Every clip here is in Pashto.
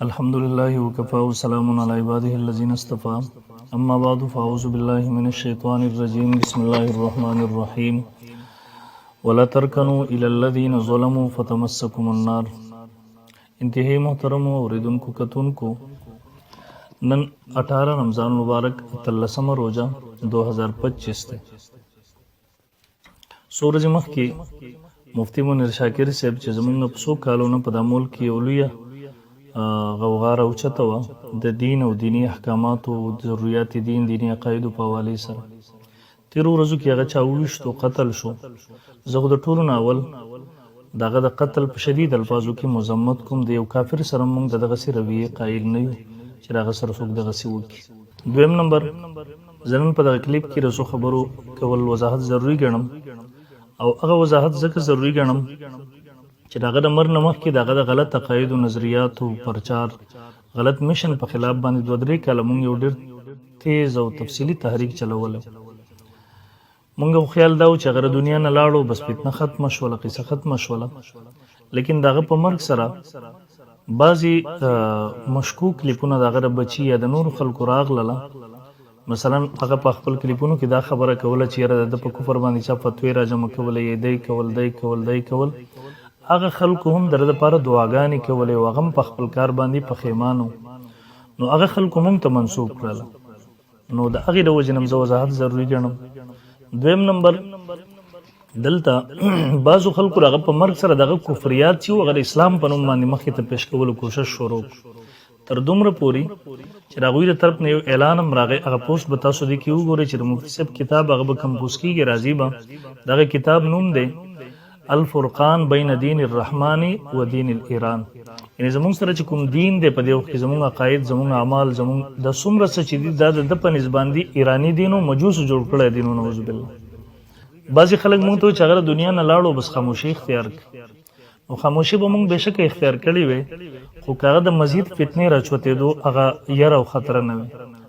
الحمد لله وكفى وسلام على عباده الذين اصطفى أما بعد فأعوذ بالله من الشيطان الرجيم بسم الله الرحمن الرحيم ولا تركنوا إلى الذين ظلموا فتمسكم النار. انتہائی محترم اوریدن کو کتون کو نن 18 رمضان مبارک 13 روزہ 2025 تے سورج مخ کی مفتی منیر شاکر صاحب چې زمونږ په څو کالونو په د ملک کې اولویه غوغاره اوچته وه د دین او دینی احکاماتو او ضروریات دین دینی عقایدو په حوالې سره. تیرو ورځو کې هغه چا وویشتو قتل شو. زه خو د ټولو نه اول دغه د قتل په شدید الفاظو کې مذمت کوم. د یو کافر سره موږ د دغسې رویې قایل نه یو چې د هغه سره څوک دغسې وکړي. دویم نمبر، زه نن په دغه کلیپ کې د څو خبرو کول وضاحت ضروري ګڼم او هغه وضاحت ځکه ضروري ګڼم چې د هغه د مر نه مخکې د هغه د غلط عقایدو نظریاتو پرچار غلط میشن په خلاف باندې 2-3 کاله مونږ یو ډېر تیز او تفصیلي تحریک چلولی. مونږ خو خیال دا و چې هغه د دنیا نه لاړو بس فتنه ختمه شوله، قصه ختمه شوله، لیکن د هغه په مرګ سره بعضې مشکوک کلیپونه د هغه د بچي یا د نورو خلکو راغلله. مثلا هغه په خپل کلیپونو کې دا خبره کوله چې یاره د په کفر باندې چا فتوی راجمع کولی، یې دی کول هغه خلکو هم در دپاره دعاګانې کولې او هغه هم په خپل کار باندې پښیمانو. نو هغه خلکو مونږ ته منسوب کړله. نو د هغې د وجې نه زه وضاحت ضروري ګڼم. دویم نمبر، دلته بعضو خلکو هغه په مرګ سره دغه کفریات چې و هغه د اسلام په نوم باندې مخکې ته پیش کولو کوشش شروع تر دومره پورې چې د هغوی د طرف نه یو اعلان هم راغی. هغه پوسټ به تاسو دې کې وګورئ چې د مفتي صاحب کتاب هغه به کمپوز کېږي، راځي به. دغه کتاب نوم دی الفرقان بین دین الرحمن و دین الایران. یعنی زمونږ سره چې کوم دین دی په دې وخت کې زمونږ عقاید، زمونږ اعمال، زمونږ د څومره څه چې دي دا د ده په نسبت باندې ایراني دین او مجوسو جوړ کړی دین. نعوذ بالله. بعضې خلک مونږ ته وایي چې هغه د دنیا نه لاړو بس خاموشي اختیار کړي. او خاموشي به مونږ بېشکه اختیار کړې وی، خو که هغه د مزید فتنې راچوتېدو هغه یره او خطره نه وي.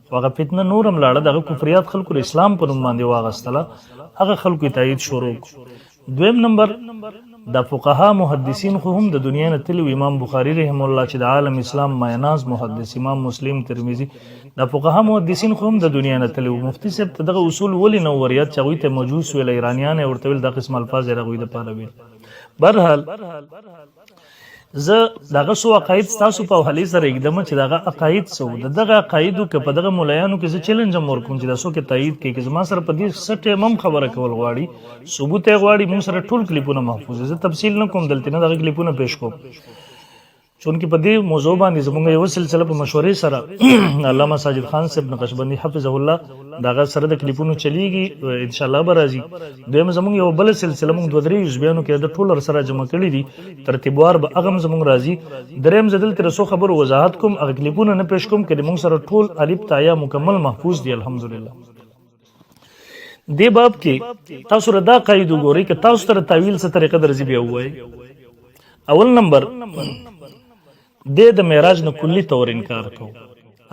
خو هغه فتنه نور هم لاړه، د هغه کفریات خلکو د اسلام په نوم باندې واغستله، هغه خلکو یې تایید شروع کړو. دویم نمبر، د فقها محدثین خو هم د دنیا نه تللي. امام بخاري رحم الله چې د عالم اسلام مایناز محدث، امام مسلم، ترمذي، د فقها محدثین خو هم د دنیا نه تللي. مفتي صاحب ته دغه اصول ولې نه وریاد چې هغوی ته مجوس ویل، ایرانیان یې ورته ویل، دا قسم الفاظ یې هغوی دپاره ویل. برحال زه دغه څو عقاید ستاسو په حوالې سره ږدم چې دغه عقاید څه و. د دغه عقایدو که په دغه ملایانو کې زه چیلنج هم ورکوم چې دا څوک یې تایید کوي، که زما سره په دې څه ټایم هم خبره کول غواړي، ثبوت یې غواړي، موږ سره ټول کلیپونه محفوظ دي. زه تفصیل نه کوم دلته، نه دغه کلیپونه پیش کوم، چونکې په دې موضوع باندې زموږ یوه سلسله په مشورې سره علامه ساجد خان صاحب نقشبندي حفظه الله د هغه سره د کلیپونو چلیږي، انشاءالله به راځي. دویم زموږ یوه بله سلسله موږ 2-3 عضویانو کې د ټول سره جمع کړي دي، ترتیبوار به هغه هم زموږ راځي. دریم زه دلته د څو خبرو وضاحت کوم، هغه کلیپونه نه پیش کوم، که د موږ سره ټول الف تا یا مکمل محفوظ دي الحمدلله. دې باب کې تاسو سره دا قاعده وګورئ که تاسو سره تاویل څه طریقه درځي بیا ووایئ. اول نمبر، د معراج نه کلی طور انکار کو.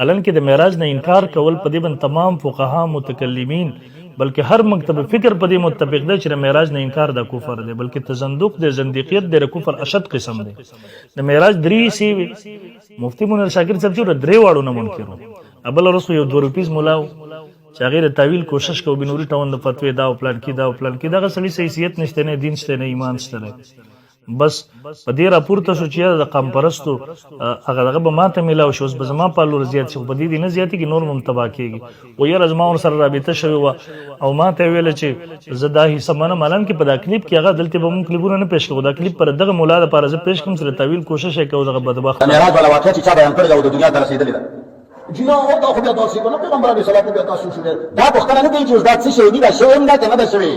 الان کې د معراج نه انکار کول په دې باندې تمام فقها متکلمین بلکې هر مکتب فکر په دې متفق دی چې د معراج نه انکار د کفر دی، بلکې تزندق د زندقیت د کفر اشد قسم دی. د معراج 3 سی مفتی منیر شاکر صاحب چې 3 واړو نه منکر و. ابل رسو یو 2 روپیز مولا چې هغې د تاویل کوشش کو، بنوري ټاون د فتوی دا او پلان کې دغه سړي حیثیت نشته، نه دین شته، نه ایمان شته. بس په دې راپورته شو چې د قام پرستو هغه دغه به ماته میلاو شي، اوس به زما په لور زیات شي، په دې دې نه زیاتېږي، نور به هم تباه کېږي. و یاره زما ورسره رابطه شوې وه او ما ته یې ویله چې زه دا حصه منم. حالان کې په دا کلیپ کې هغه دلته به مونږ کلیپونه نه پیش کوو، دا کلیپ پر دغه مولا دپاره زه پیش کوم چې د تاویل کوشش یې کوو. دغه بدبخت معراج والا واقعه چې چا بیان کړې ده او د دنیا ته رسېدلې ده، جناب دا خو بیا داسې به نه پیغمبر علیه صلات بیا تاسو شوې دا پوښتنه نه کوي چې اوس دا څه شوي دي، دا شوی هم ده که نه ده شوی.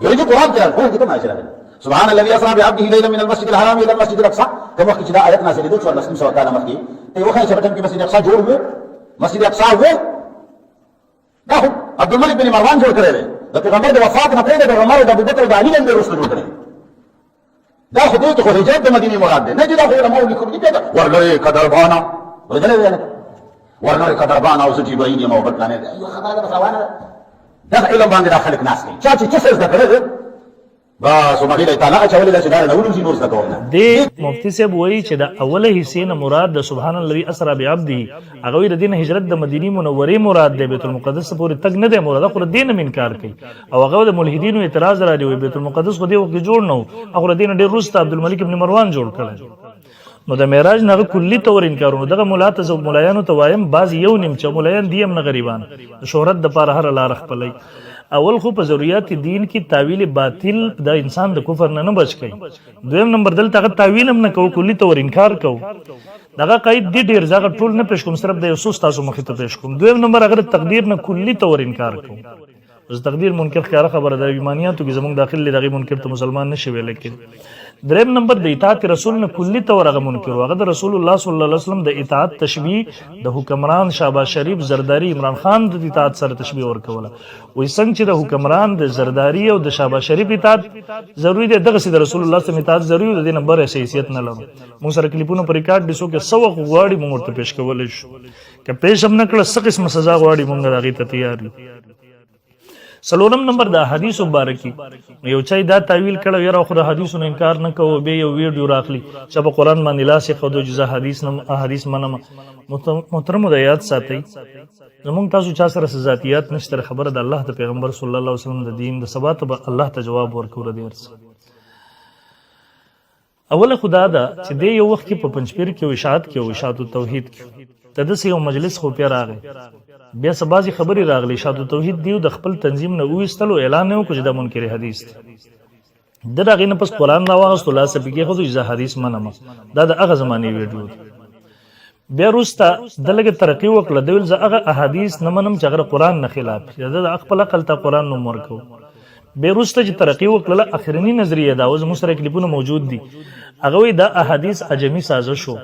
یو چې قرآن کې راغلی کې ته ماشي راغلی سبحان الذي اسرى بعبده ليلا من المسجد الحرام الى المسجد الاقصى. كما وخت چې دا آیت نازلې دوه 1400 کاله مخکې ته یو خای چې په ټیم کې مسجد اقصی جوړ و، مسجد اقصی و دا خو عبدالملک بن مروان جوړ کړی دی، د پیغمبر د وفات نه پرې د پیغمبر د ابوبکر د علي نه وروسته جوړ کړی. دا خو دې ته خو حجاب د مدینې مراد دی، نه چې دا خو علماء لیکلي دي. ورلوی قدربانا ورلوی ویل ورلوی قدربانا او سجی بین یې محبت باندې یو خبره ده روانه ده. دا علم باندې دا خلک ناس کوي، چا چې څه زده کړی بس ومګي تعالی اچولې د شدار نو نو نور څه د مفتی صاحب وایي چې د اوله حصے نه مراد د سبحان الذي اسرا بعبده هغه د دین هجرت د مدینه منوره مراد د بیت المقدس پورې تک نه دی مراد خو دین من انکار کوي او هغه د ملحدینو اعتراض را دی بیت المقدس خو دی وګ جوړ نو هغه دین ډیر روسته عبدالملک ابن مروان جوړ کړل نو د معراج نه کلی تور انکارونه دغه مولات زو مولایانو ته وایم باز یو نیم چې مولایان دیم نه غریبان شهرت د پاره هر لار خپلای اول خو په ضرورت دین کې تعویل باطل د انسان د کفر نه بچ کی دویم نمبر دلته تعویل هم نه کو کلی تور انکار کو دغه قید دی ډیر ځکه ټول نه پېښ کوم صرف د یو څو تاسو مخې ته پېښ کوم دویم نمبر اگر تقدیر نه کلی تور انکار کو اوس تقدیر منکر خیره خبره د ایمانیاتو کې زمونږ داخلي دغه منکر ته مسلمان نشي ویل کېږي دریم نمبر د اطاعت رسول نه کلی تور هغه منکر هغه د رسول الله صلی الله علیه وسلم د اطاعت تشبیه د حکمران شهباز شریف زرداری عمران خان د اطاعت سره تشبیه ورکوله وې څنګه چې د حکمران د زرداری او د شهباز شریف اطاعت ضروری دی دغه د رسول الله صلی الله علیه وسلم اطاعت ضروری دی د نمبر حیثیت نه لرو موږ سره کلیپونه پر ریکارډ دسو کې سو غواړي موږ ته پیښ کول شو که پیښ هم نکړه څه قسم سزا غواړي موږ دغه ته تیار یو سلورم نمبر د حدیث مبارکی یو چای دا تعویل کړه یره خو د حدیثونو انکار نه کوو به یو ویډیو راخلی چې په قران باندې لاس خو د جزا حدیث نه حدیث منم محترم د یاد ساتي زمونږ تاسو چا سره ذاتیات نشته خبره د الله د پیغمبر صلی الله علیه وسلم د دین د ثبات به الله ته جواب ورکوي د ارس اوله خدا دا چې د یو وخت کې په پنځپیر کې اشاعت کې اشاعت توحید کې تدسي یو مجلس خو پیر راغی بیا سبازي خبري راغلی شادو توحید دیو د خپل تنظیم نه وېستلو اعلان نه وکړ د منکر حدیث دغه نه پس قران راوغست الله سبحانه خو د حدیث منم دا د هغه زماني ویډیو بیا روستا دلګه ترقی وکړه د ول هغه احادیث نه منم چې هغه قران نه خلاف د خپل عقل ته قران نو مرکو بیا روستا چې ترقی وکړه اخرنی نظریه دا اوس مشترک کلیپونه موجود دي هغه وی دا احادیث عجمی سازش شو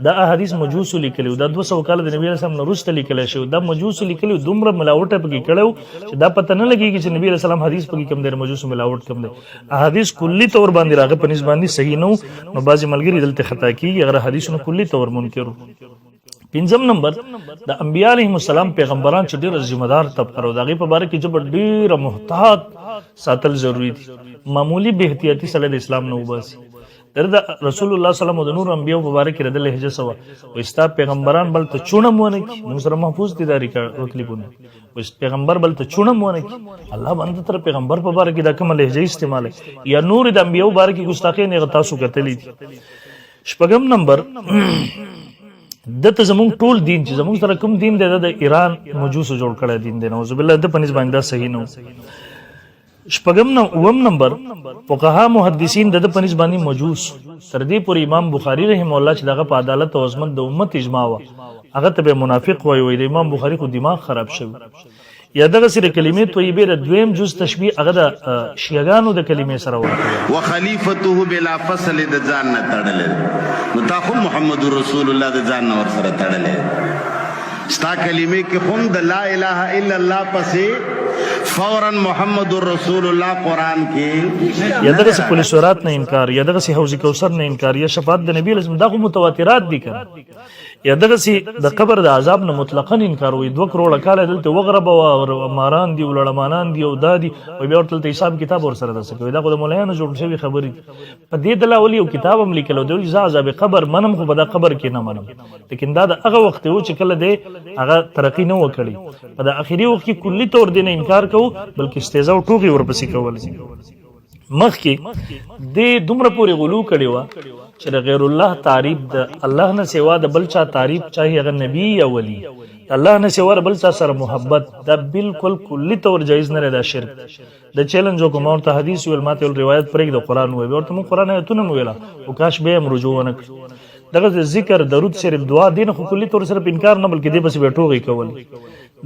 دا احادیث مجوس لیکلو دا 200 کال د نبی رسول الله روسته لیکل شو دا مجوس لیکلو دومره ملاوټه پکې کړو چې دا پته نه لګیږي چې نبی رسول الله حدیث پکې کم دی مجوس ملاوټ کم دی احادیث کلی طور باندې راغه په نسبت باندې صحیح نو بعضی ملګری دلته خطا کیږي اگر حدیثونه کلی طور منکر پنځم نمبر د انبیاء علیهم السلام پیغمبران چې ډیر ذمہ دار طبقه او دغه په باره کې چې ډیر محتاط ساتل ضروری دي معمولی به احتیاطي سره د اسلام نه وباسي درد رسول الله صلی الله علیه وسلم د نور انبیاء مبارک رد لهجه سوا او استا پیغمبران بل ته چونه مونږ کی موږ سره محفوظ دي داری کلیپونه او پیغمبر بل ته چونه مونږ کی الله باندې تر پیغمبر په باره کې د کوم لهجه استعمال یا نور د انبیاء مبارک ګستاخی نه تاسو کتلې شپږم نمبر دته زموږ ټول دین چې زموږ سره کوم دین دی د ایران مجوس جوړ کړی دین دی نوذ بالله د پنځ باندې صحیح نه شپږم اوم نمبر فقها محدثین د پنځ باندې مجوس تر دې پورې امام بخاری رحم الله چې دغه په عدالت او عظمت د امت اجماع وا هغه ته منافق وای د امام بخاری خو دماغ خراب شوی یا دغه سره کلمې طیبه د دویم جز تشبیه هغه د شیعاګانو د کلمې سره ورته وخلیفته بلا فصل د ځان نه تړلې نو تا خو محمد رسول الله د ځان نه ور سره تړلې ستا کلمې کې هم د لا اله الا الله پسې فورا محمد رسول الله قرآن کې یا دغه پولیس ورات نه انکار یا دغه حوض کوثر نه انکار یا شفاعت د نبی لازم دغه متواترات دي کړه یا دغه د قبر د عذاب نه مطلقاً انکار وي 2 کروڑه کال دلته وغرب او ماران دي ولړمانان دي او دادي او بیا ورته حساب کتاب ور سره دسه کوي دا خو د مولانا جوړ شوی خبرې په دې دلا ولي او کتاب هم لیکلو دی عذاب قبر منم خو په دا قبر کې نه منم لیکن دا د هغه وخت و چې کله دی هغه ترقی نه وکړي په د اخیری وخت کې کلی طور دی نه انکار کو بلکې استهزاء او ټوغي ورپسې کول مخکې د دومره پورې غلو کړي و چې غیر الله تعریف د الله نه سوا د بل چا تعریف چاهي هغه نبی یا ولی الله نه سوا بل چا سره محبت دا بالکل کلی طور جایز نه ده شرک د چیلنج کوم او ته حدیث ول ماته ول روایت پرې د قران وي ورته مو قران ایتونه ویلا او کاش به هم رجوع ونه دغه ذکر درود شریف دعا دین خو کلی طور سره انکار نه بلکې دې بس بیٹوږي کول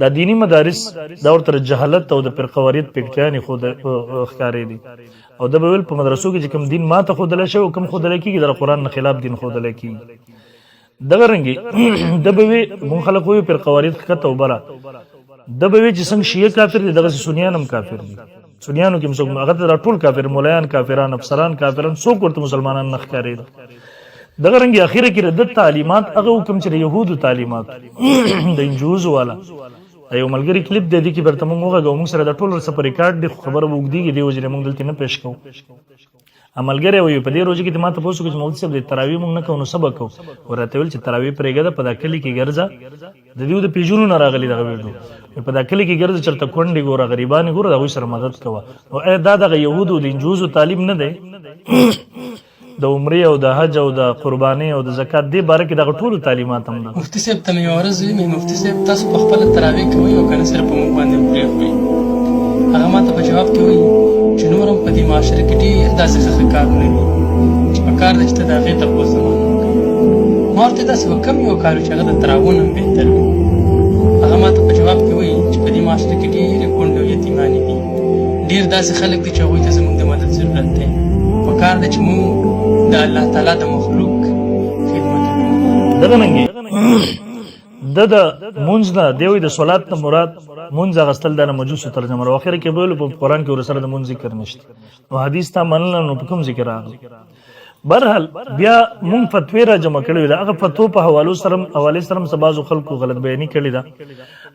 دا دینی مدارس دا ورته جهالت او د فرقواریت پکټیانی خو د ښکارې دي او د بل په مدرسو کې کوم دین ماته خودل شي او کوم خودل کیږي د قران نه خلاف دین خودل کیږي دغه رنګي د به مون خلک وي فرقواریت کته وبره د به چې څنګه شیعه کافر دي دغه سنیان هم کافر دي سنیانو کې مسلمان هغه ټول کافر مولایان کافران افسران کافران څوک ورته مسلمانان نه ښکاري دغه رنګي اخیره کې د تعلیمات هغه حکم چې يهودو تعلیمات د انجوز والا یو ملګری کلیپ دی کې برته موږ وغږو موږ سره د ټول سره ریکارډ دی خبره وګدیږي دی وجه موږ دلته نه پېښ کوو عملګری وي په دې روز کې ما ته پوښتنه کوي چې مولوي صاحب د تراویح موږ نه کوو نو سبق کوو ورته ویل چې تراویح پرېږه د په کلی کې ګرځا د دې د پیجونو نه راغلي دغه ویډیو په کلی کې ګرځا چرته کونډي ګوره غریبان ګوره دغه سره مدد کوه او دا دغه يهودو د انجوزو تعلیم نه دی د عمرې او د حج او د قرباني او د زکات دی باره کې دغه ټول تعلیمات هم ده مفتي صاحب ته مې ورځ وی مفتي صاحب تاسو په خپل تراویح کوي او کنه سره په موږ باندې پرېږدي هغه ماته په جواب کې وایي چې نور هم په دې معاشره کې ډېر داسې ښه کارونه دي چې په کار ده چې ته د هغې تپوس زمانه وکړې ما ورته داسې به کم یو کار و چې هغه د تراویح نه هم بهتر وي هغه ماته په جواب کې وایي چې په دې معاشره کې ډېرې کونډې او یتیمانې دي ډېر داسې خلک دي چې هغوی ته زموږ د مدد ضرورت دی په کار ده چې موږ د الله تعالی د مخلوق خدمت وکړو دغه ننګي د مونږ نه دیوی د صلات نه مراد مونږ غستل د مجوسو ترجمه او اخر کې ویل په قران کې ورسره د مونږ ذکر نشته او حدیث ته منل نو په کوم ذکر راغلی برحال بیا مونږ فتوی را جمع کړی دا هغه فتو په حوالو سره سبازو خلکو غلط بیانی کړی دا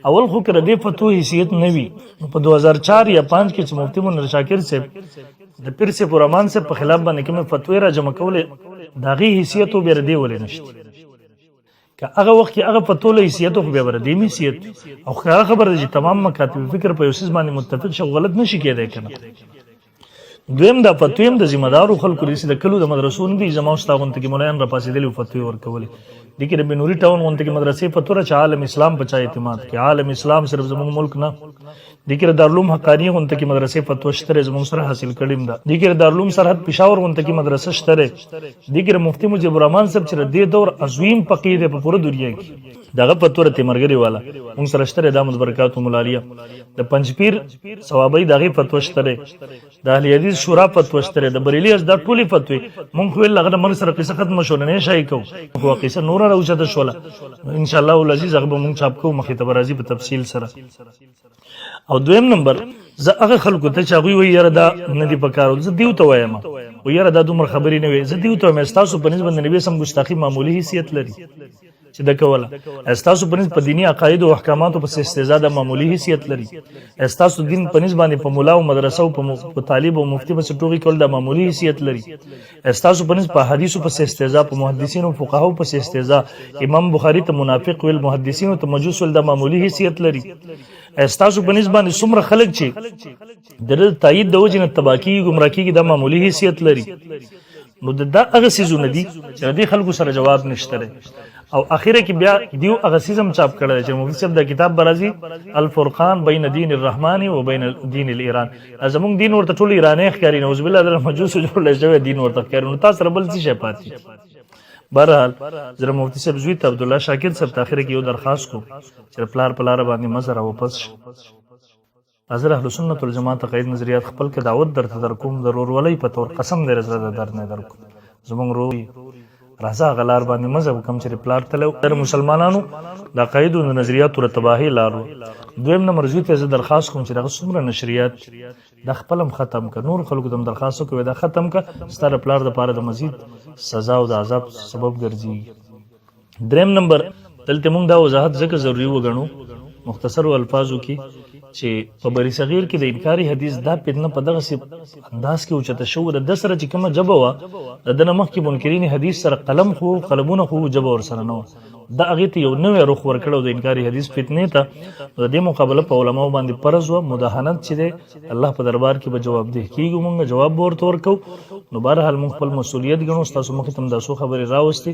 اول خو کړه دې فتو حیثیت نه وی په 2004 یا 5 کې چې مفتی منیر شاکر صاحب د پیر سے پرمان سے په خلاف باندې کوم فتوی را جمع کولې داغي حیثیت او بیر دی ولې نشته که هغه وخت کې هغه فتو له حیثیت خو به بر دی حیثیت او خبر دي چې تمام مکاتب فکر په یوسیز باندې متفق شو غلط نشي کېدای کنه دویم دا فتویم د ذمہ دارو خلکو لري د کلو د مدرسو نه دي زموږ ستاغون ته کې مولایان را پاسېدلی فتوی ورکولې د کې د بنوري ټاون غونته کې مدرسې فتوره چې عالم اسلام په چا اعتماد کې عالم اسلام صرف زموږ ملک نه د کې دارالعلوم حقانی غونته کې مدرسې فتوا شته زموږ سره حاصل کړیم دا د کې دارالعلوم سرحد پېښور غونته کې مدرسه شته د کې مفتی مجيب الرحمن صاحب چې د دور عظیم فقيه په پوره دنیا کې دغه فتوره تیمرګری والا موږ سره شته د امت برکات مولالیه د پنځپیر ثوابي دغه فتوا شته د اهل حدیث شورا فتوا شته د بریلی از د ټولي فتوی مونږ ویل لغه من سره قصه ختم شو نه شي کو خو قصه نور راوچته شوله ان شاء الله العزيز هغه مونږ چاپ کو مخې ته راځي په تفصیل سره او دویم نمبر زه هغه خلکو ته چې هغوی وایي یاره دا نه دي پکارو زه دیو ته وایم و یاره دا دومره خبرې نه وي زه دیو ته وایم ستاسو په نسبت د نبي سم ګستاخي معمولي حیثیت لري چې د کوله استاسو په نسبت دینی عقاید او احکاماتو په استهزاء د معمولی حیثیت لري استاسو دین په نسبت باندې په مولا او مدرسه او په طالب او مفتی په ټوګي کول د معمولی حیثیت لري استاسو په نسبت حدیثو په استهزاء په محدثینو او فقهاو په استهزاء امام بخاری ته منافق ویل محدثینو ته مجوس ول د معمولی حیثیت لري استاسو په نسبت باندې څومره خلک چې د تایید د وجنه تباکی گمراهی د معمولی حیثیت لري نو دا هغه سيزونه دي چې د خلکو سره جواب نشته او اخیره کې بیا دیو هغه سیزم چاپ کړل چې مفتی صاحب د کتاب برازي الفرقان بین دین الرحمن و بین دین الایران زموږ دین ورته ټول ایرانی ښکاری نوز بالله د مجوس جوړل شوی دین ورته ښکاری نو تاسو ربل څه شي پاتې بهرحال زره مفتی صاحب زوی ته عبد الله شاکر صاحب اخیره کې یو درخواست کو چې پلار باندې مزر واپس حضرت اهل سنت والجماعت قید نظریات خپل کې دعوت درته در کوم ضرور ولې په تور قسم دې زړه در نه در کوم زموږ روي راځه غلار باندې مذهب کم چې پلار تلو در مسلمانانو د قید او نظریات او تباہی لارو دویم نمبر زوی ته درخواست کوم چې دغه څومره نشریات د خپلم ختم ک نور خلکو دم درخواست کوي دا ختم ک ستاره پلار د پاره د مزید سزا او د عذاب سبب ګرځي دریم نمبر دلته موږ دا وضاحت ځکه ضروری وګڼو مختصر الفاظو کې چې په بری صغیر کې د انکاری حدیث دا پدنه په دغه انداز کې اوچته شو د سره چې کومه جبه وا د نمخ کې منکرین حدیث سره قلمونه خو جبه ور سره نو دا هغه ته یو نوې روح ورکړو د انکاری حدیث فتنه ته د دې مقابله په علماو باندې پرز و مداهنت چې الله په دربار کې به جواب دی کیږي موږ جواب ورته ورکو نو بهرحال موږ خپل مسؤلیت ګڼو تاسو مخ ته تاسو خبري راوستي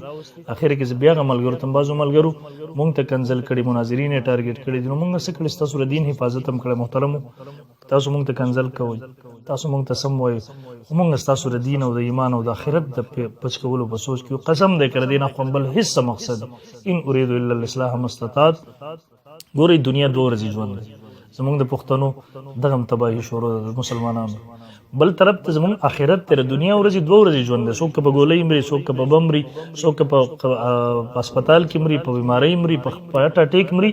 اخر کې بیا عملګرو تم بازو ملګرو موږ ته کنزل کړي مناظرین ټارګټ کړي نو موږ څه کړي تاسو د دین حفاظت هم کړي محترم تاسو موږ ته کنزل کوئ تاسو موږ ته سم وایي موږ تاسو د دین او د ایمان او د آخرت د پچ کولو په سوچ کې قسم دې کړ دینه خپل بل هیڅ مقصد ان اريد الا الاصلاح ما استطعت ګوري دنیا دوه ورځې ژوند زموږ د پښتنو دغه تباہي شروع د مسلمانانو بل طرف ته زموږ آخرت تر دنیا ورځې دوه ورځې ژوند څوک په ګولۍ مري څوک په بم مري څوک په هسپتال کې مري په بیماری مري په پټا ټیک مري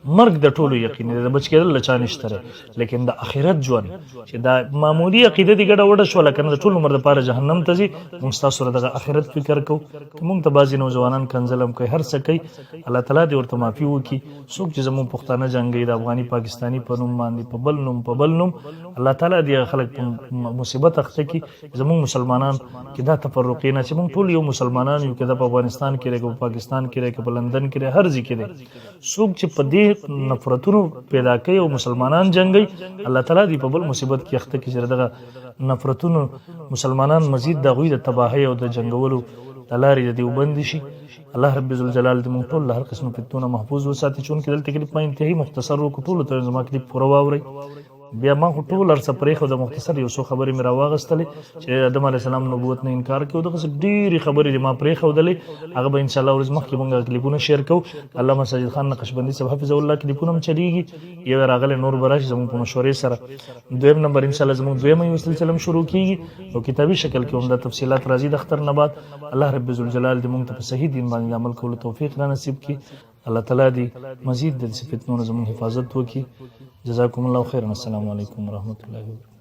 مرګ د ټولو یقین دی، د بچ کېدل له چا نشته دی، لیکن د آخرت ژوند چې دا معمولی عقیده دې ګډه وډه شوله که نه د ټول عمر دپاره جهنم ته ځي. موږ ستاسو سره دغه آخرت فکر کوو. که موږ ته بعضې نوجوانان کنځل هم کوي، هر څه کوي، الله تعالی دې ورته معافي وکړي. څوک چې زموږ پښتانه جنګوي د افغاني پاکستاني په نوم باندې په بل نوم الله تعالی دې خلک په مصیبت اخته کړي. زموږ مسلمانان کې دا تفرقې نه چې موږ ټول یو مسلمانان یو، که دا په افغانستان کې دی، که په پاکستان کې دی، که په لندن کې دی، هر ځای کې دی. څوک چې په دې نفرتونو پیدا کوي او مسلمانان جنګوي، الله تعالی دې په بل مصیبت کې اخته کړي چې دغه نفرتونو مسلمانان مزید د هغوی د تباهۍ او د جنګولو د لارې د دې وبندې شي. الله رب ذوالجلال دې موږ ټول له هر قسم فتنو محفوظ وساتي. چونکې دلته کلیپ ما انتهایي مختصر وکړو، ټولو ته زما کلیپ پوره واورئ. بیا ما خو ټول هر څه پرېښود، مختصر یو څو خبرې مې راواغېستلې چې آدم علیه السلام نبوت نه انکار کوي. دغسې ډېرې خبرې دې ما پرېښودلې، هغه به انشاءالله ورځ مخکې مونږ کلیپونه شیر کوو. علامه ساجد خان نقشبندي صاحب حفظه الله کلیپونه هم چلېږي، یو یې راغلی، نور به راشي زموږ په مشورې سره. دویم نمبر انشاءالله زموږ دویمه یو سلسله هم شروع کېږي او کتابي شکل کې هم دا تفصیلات راځي د اختر نه بعد. الله رب ذوالجلال دې مونږ ته په صحیح دین باندې عمل کولو توفیق را نصیب کړي. الله تعالی دې مزید د دې فتنو نه زموږ حفاظت وکړي. جزاکم الله خیرا. السلام علیکم ورحمۃ اللہ وبرکاتہ.